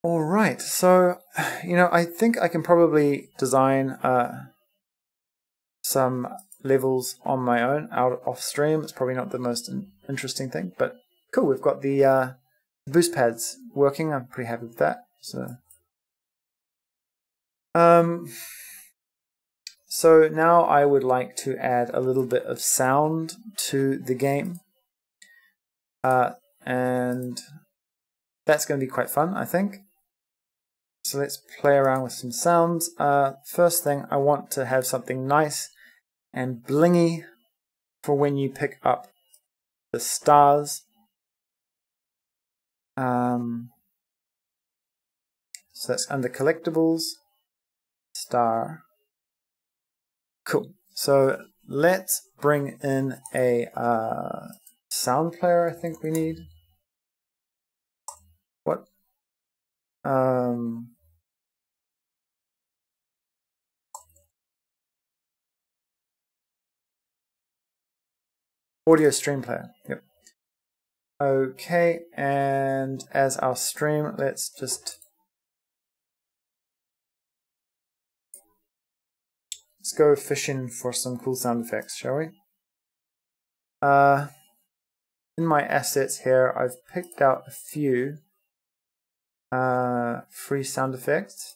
All right, so I think I can probably design some levels on my own out off stream. It's probably not the most interesting thing, but cool. We've got the boost pads working. I'm pretty happy with that. So now I would like to add a little bit of sound to the game, and that's going to be quite fun, I think. So let's play around with some sounds. First thing, I want to have something nice and blingy for when you pick up the stars. So that's under collectibles, star. Cool. So let's bring in a sound player. I think we need. What? Audio stream player. Yep. Okay, and as our stream, let's go fishing for some cool sound effects, shall we? In my assets here, I've picked out a few free sound effects.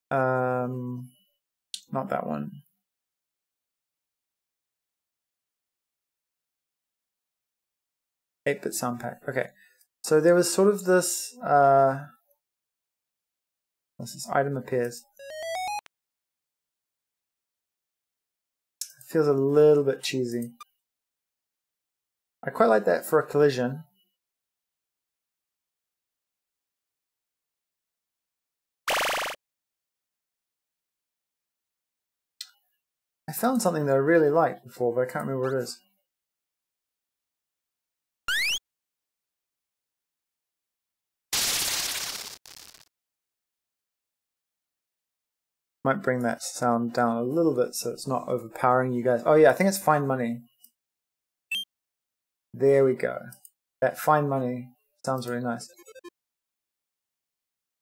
Not that one. Eight-bit sound pack. Okay, so there was sort of this. This item appears. It feels a little bit cheesy. I quite like that for a collision. I found something that I really liked before, but I can't remember what it is. Might bring that sound down a little bit so it's not overpowering you guys. Oh yeah, I think it's Find Money. There we go. That Find Money sounds really nice.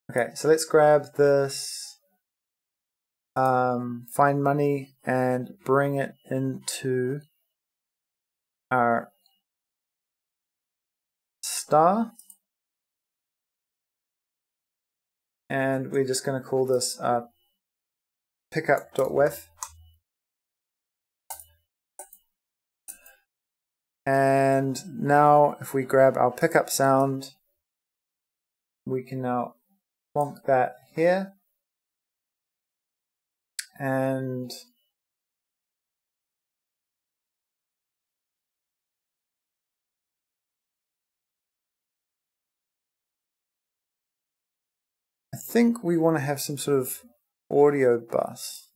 Okay, so let's grab this Find Money and bring it into our star. And we're just going to call this pickup.wef. And now if we grab our pickup sound, we can now plonk that here. And I think we want to have some sort of audio bus.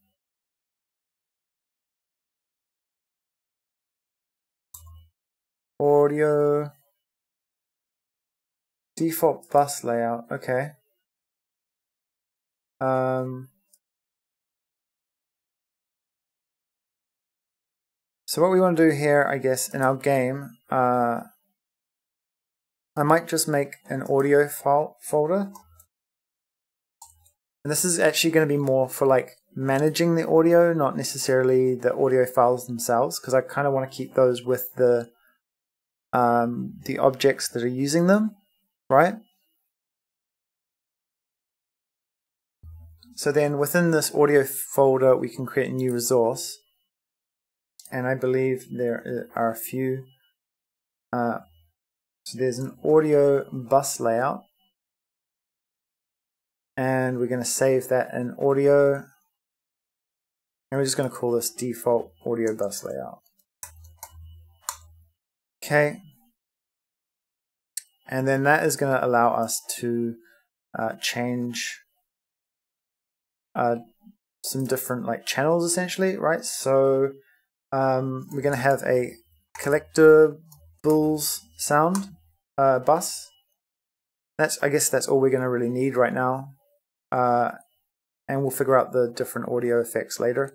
Audio default bus layout. Okay. So what we want to do here, I guess, in our game, I might just make an audio folder. And this is actually going to be more for like managing the audio, not necessarily the audio files themselves, because I kind of want to keep those with the objects that are using them, right? So then within this audio folder, we can create a new resource. And I believe there are a few. So there's an audio bus layout. And we're going to save that in audio. And we're just going to call this default audio bus layout. Okay. And then that is going to allow us to change some different like channels essentially, right? So we're going to have a collectibles sound bus. I guess that's all we're going to really need right now. And we'll figure out the different audio effects later.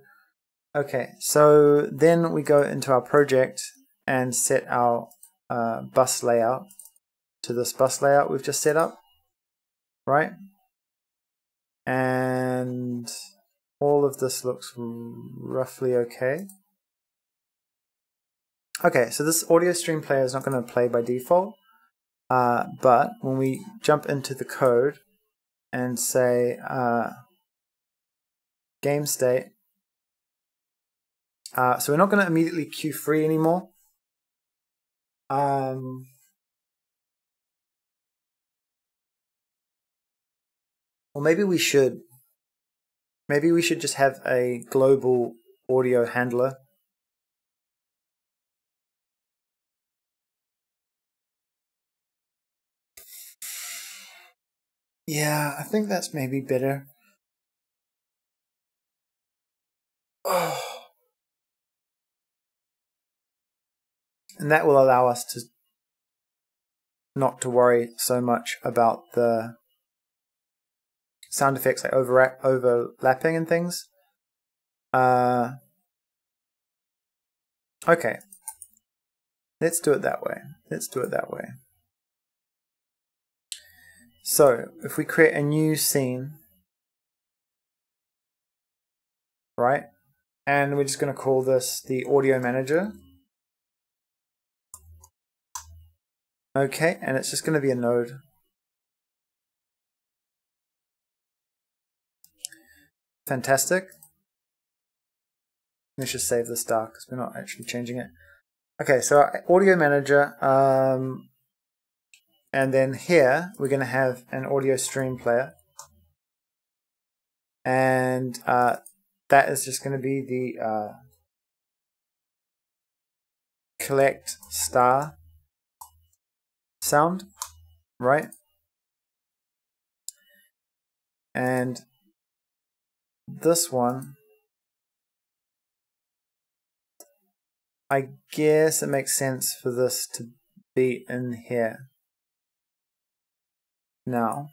Okay, so then we go into our project and set our bus layout. to this bus layout we've just set up, right? And all of this looks roughly okay. Okay, so this audio stream player is not going to play by default, but when we jump into the code and say game state, so we're not going to immediately queue free anymore. Or maybe we should. Maybe we should just have a global audio handler. Yeah, I think that's maybe better. Oh. And that will allow us to not to worry so much about the sound effects like overlapping and things. Okay, let's do it that way. Let's do it that way. So if we create a new scene, right, and we're just going to call this the audio manager. Okay, and it's just going to be a node. Fantastic. Let's just save this dark because we're not actually changing it. Okay, so our audio manager, and then here we're going to have an audio stream player, and that is just going to be the collect star sound, right? And this one, I guess it makes sense for this to be in here now,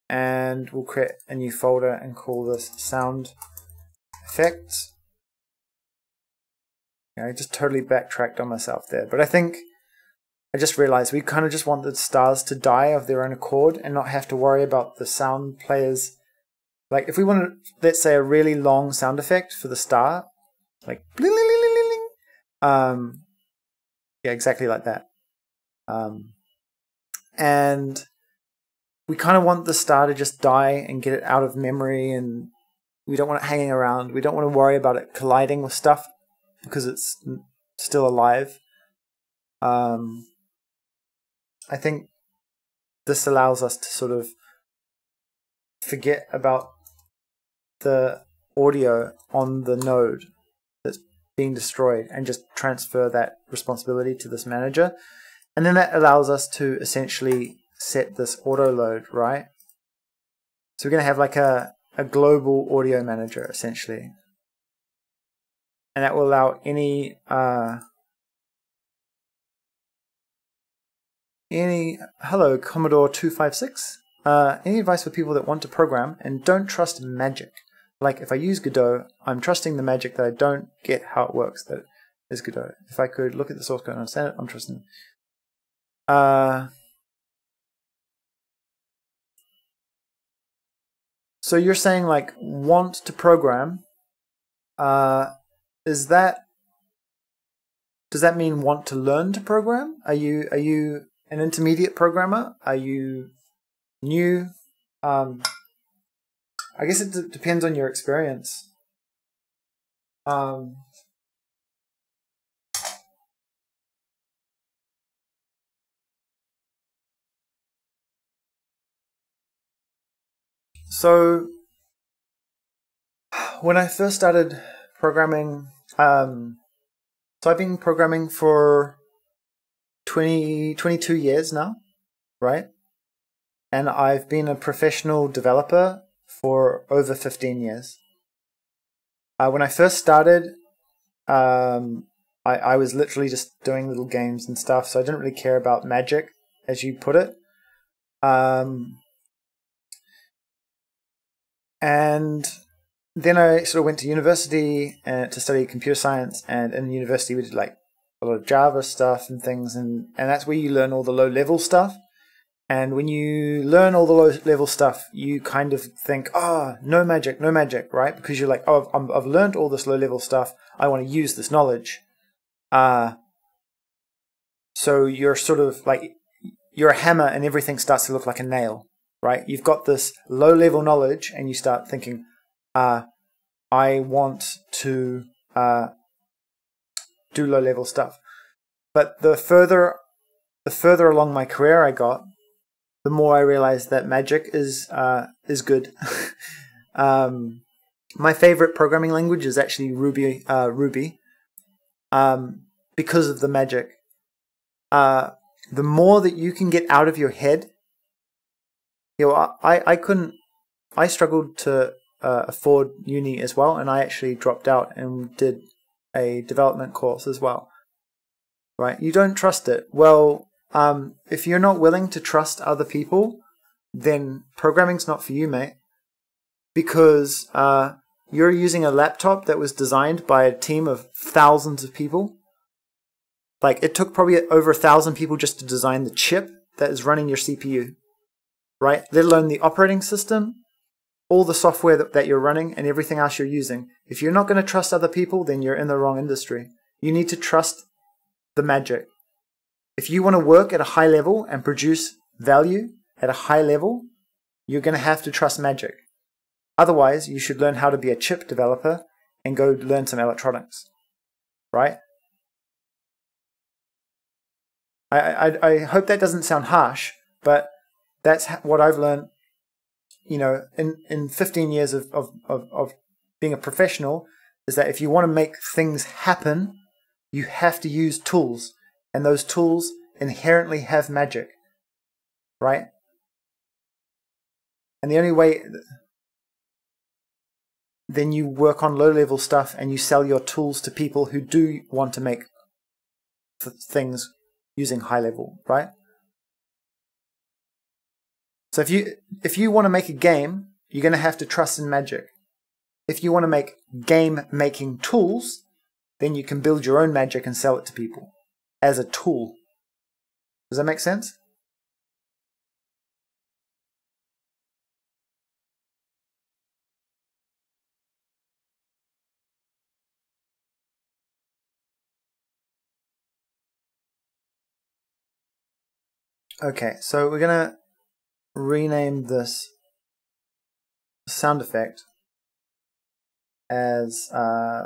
and we'll create a new folder and call this sound effects. I just totally backtracked on myself there, but I think I just realized we kind of just want the stars to die of their own accord and not have to worry about the sound players. Like if we wanted, let's say, a really long sound effect for the star, like bling, bling, bling, bling, bling. Yeah, exactly like that. And we kind of want the star to just die and get it out of memory, and we don't want it hanging around. We don't want to worry about it colliding with stuff because it's still alive. I think this allows us to sort of forget about the audio on the node that's being destroyed and just transfer that responsibility to this manager. And then that allows us to essentially set this auto load, right? So we're going to have like a global audio manager essentially. And that will allow any hello Commodore 256. Any advice for people that want to program and don't trust magic? Like if I use Godot, I'm trusting the magic that I don't get how it works. That is Godot. If I could look at the source code and understand it, I'm trusting. So you're saying like want to program? Does that mean want to learn to program? Are you an intermediate programmer? Are you new? I guess it depends on your experience. So when I first started programming, so I've been programming for 22 years now, right? And I've been a professional developer for over 15 years. When I first started, I was literally just doing little games and stuff, so I didn't really care about magic, as you put it. And then I sort of went to university to study computer science, and in university we did like a lot of Java stuff and things, and that's where you learn all the low-level stuff. And when you learn all the low level stuff, you kind of think, oh, no magic, right? Because you're like, oh, I've learned all this low level stuff. I want to use this knowledge. So you're sort of like, you're a hammer and everything starts to look like a nail, right? You've got this low level knowledge and you start thinking, I want to do low level stuff. But the further along my career I got, the more I realized that magic is good. My favorite programming language is actually Ruby, because of the magic. The more that you can get out of your head, I struggled to afford uni as well, and I actually dropped out and did a development course as well. Right? You don't trust it. Well, if you're not willing to trust other people, then programming's not for you, mate. Because you're using a laptop that was designed by a team of thousands of people. Like, it took probably over 1,000 people just to design the chip that is running your CPU. Right? Let alone the operating system, all the software that you're running, and everything else you're using. If you're not going to trust other people, then you're in the wrong industry. You need to trust the magic. If you want to work at a high level and produce value at a high level, you're going to have to trust magic. Otherwise, you should learn how to be a chip developer and go learn some electronics. Right? I hope that doesn't sound harsh, but that's what I've learned, in 15 years of being a professional, is that if you want to make things happen, you have to use tools. And those tools inherently have magic, right? And the only way, then you work on low-level stuff and you sell your tools to people who do want to make things using high-level, right? So if you want to make a game, you're going to have to trust in magic. If you want to make game-making tools, then you can build your own magic and sell it to people as a tool. Does that make sense? Okay, so we're going to rename this sound effect as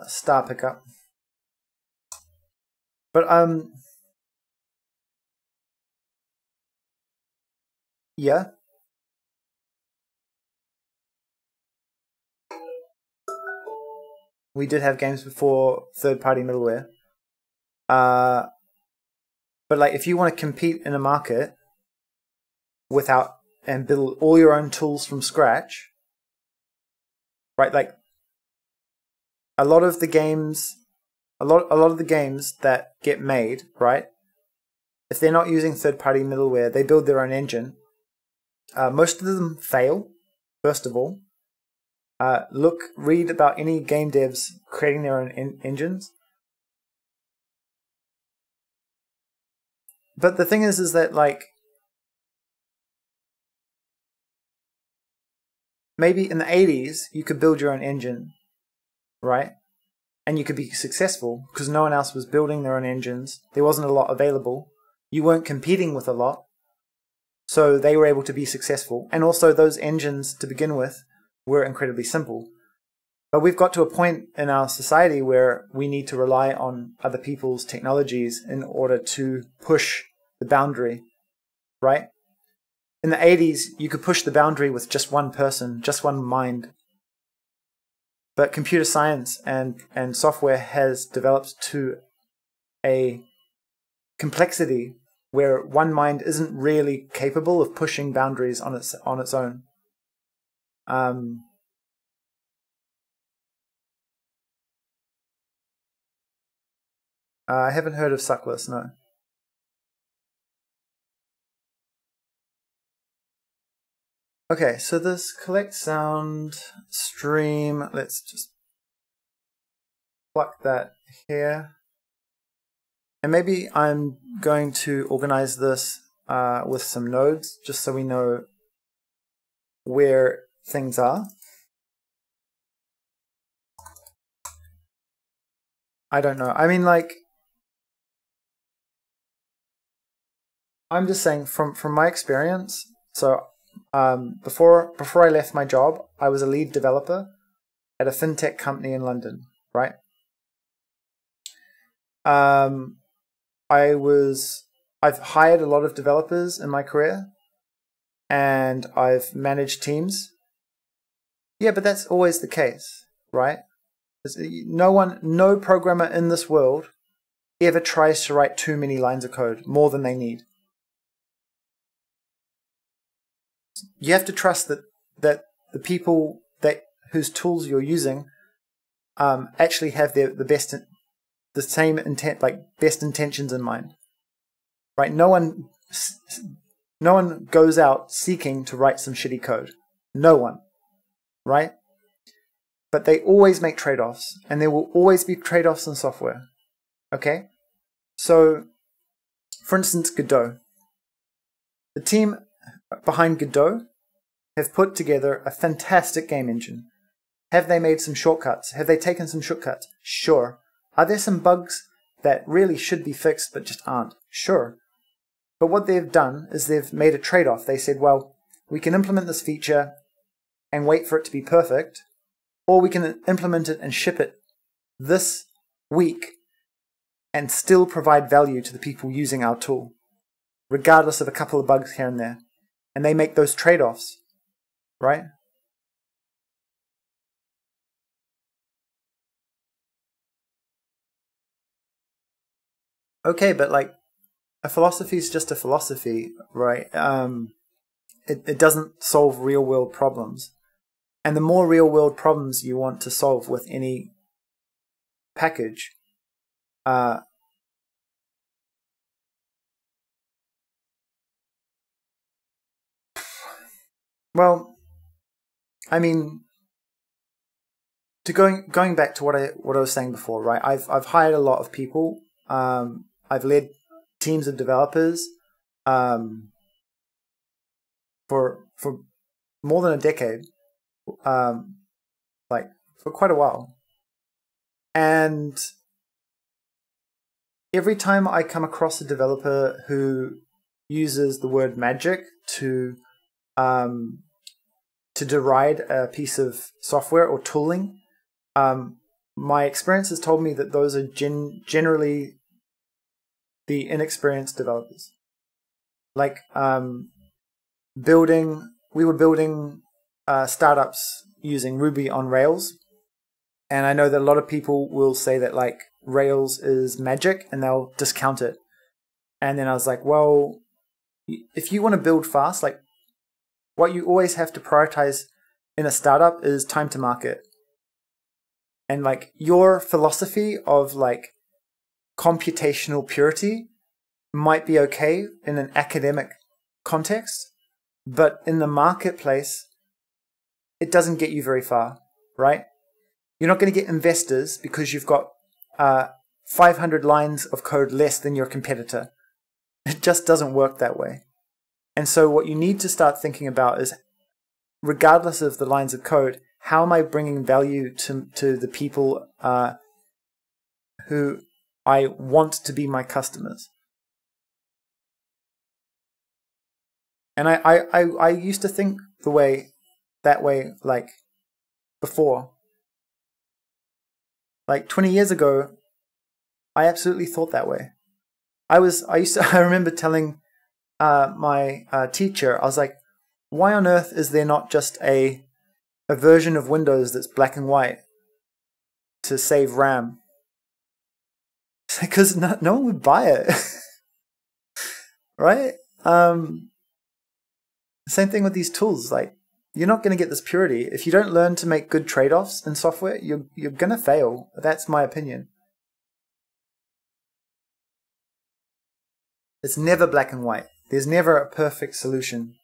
star pickup. But yeah. We did have games before third-party middleware. But like, if you want to compete in a market and build all your own tools from scratch, right? Like, a lot of the games that get made, right? If they're not using third-party middleware, they build their own engine. Most of them fail, first of all. Read about any game devs creating their own engines. But the thing is that, like, maybe in the 80s, you could build your own engine, right? And you could be successful because no one else was building their own engines. There wasn't a lot available. You weren't competing with a lot. So they were able to be successful. And also those engines to begin with were incredibly simple. But we've got to a point in our society where we need to rely on other people's technologies in order to push the boundary, right? In the 80s, you could push the boundary with just one person, just one mind. But computer science and software has developed to a complexity where one mind isn't really capable of pushing boundaries on its own. I haven't heard of Suckless, no. Okay, so this collect sound stream, let's just pluck that here. And maybe I'm going to organize this with some nodes, just so we know where things are. I don't know. I mean, like, I'm just saying from my experience. So before I left my job, I was a lead developer at a fintech company in London, right? I've hired a lot of developers in my career, and I've managed teams. Yeah, but that's always the case, right? No programmer in this world ever tries to write too many lines of code, more than they need. You have to trust that the people whose tools you're using actually have the same intent, like best intentions in mind, right? No one goes out seeking to write some shitty code. No one, right? But they always make trade-offs, and there will always be trade-offs in software. Okay, so for instance, Godot. The team behind Godot have put together a fantastic game engine. Have they made some shortcuts? Have they taken some shortcuts? Sure. Are there some bugs that really should be fixed but just aren't? Sure. But what they've done is they've made a trade-off. They said, well, we can implement this feature and wait for it to be perfect, or we can implement it and ship it this week and still provide value to the people using our tool, regardless of a couple of bugs here and there. And they make those trade-offs, right? Okay, but like, a philosophy is just a philosophy, right? It doesn't solve real-world problems. And the more real-world problems you want to solve with any package, well, I mean, going back to what I was saying before, right? I've hired a lot of people. I've led teams of developers for more than a decade, like for quite a while. And every time I come across a developer who uses the word magic to deride a piece of software or tooling, my experience has told me that those are generally the inexperienced developers. Like we were building startups using Ruby on Rails, and I know that a lot of people will say that like Rails is magic and they'll discount it. And then I was like, well, if you want to build fast, like what you always have to prioritize in a startup is time to market. And like your philosophy of like computational purity might be okay in an academic context, but in the marketplace, it doesn't get you very far, right? You're not going to get investors because you've got 500 lines of code less than your competitor. It just doesn't work that way. And so what you need to start thinking about is, regardless of the lines of code, how am I bringing value to the people who I want to be my customers? And I used to think that way like before. Like 20 years ago, I absolutely thought that way. I remember telling my teacher, I was like, why on earth is there not just a version of Windows that's black and white to save RAM? Because no one would buy it. Right? Same thing with these tools. Like, you're not going to get this purity. If you don't learn to make good trade-offs in software, you're going to fail. That's my opinion. It's never black and white. There's never a perfect solution.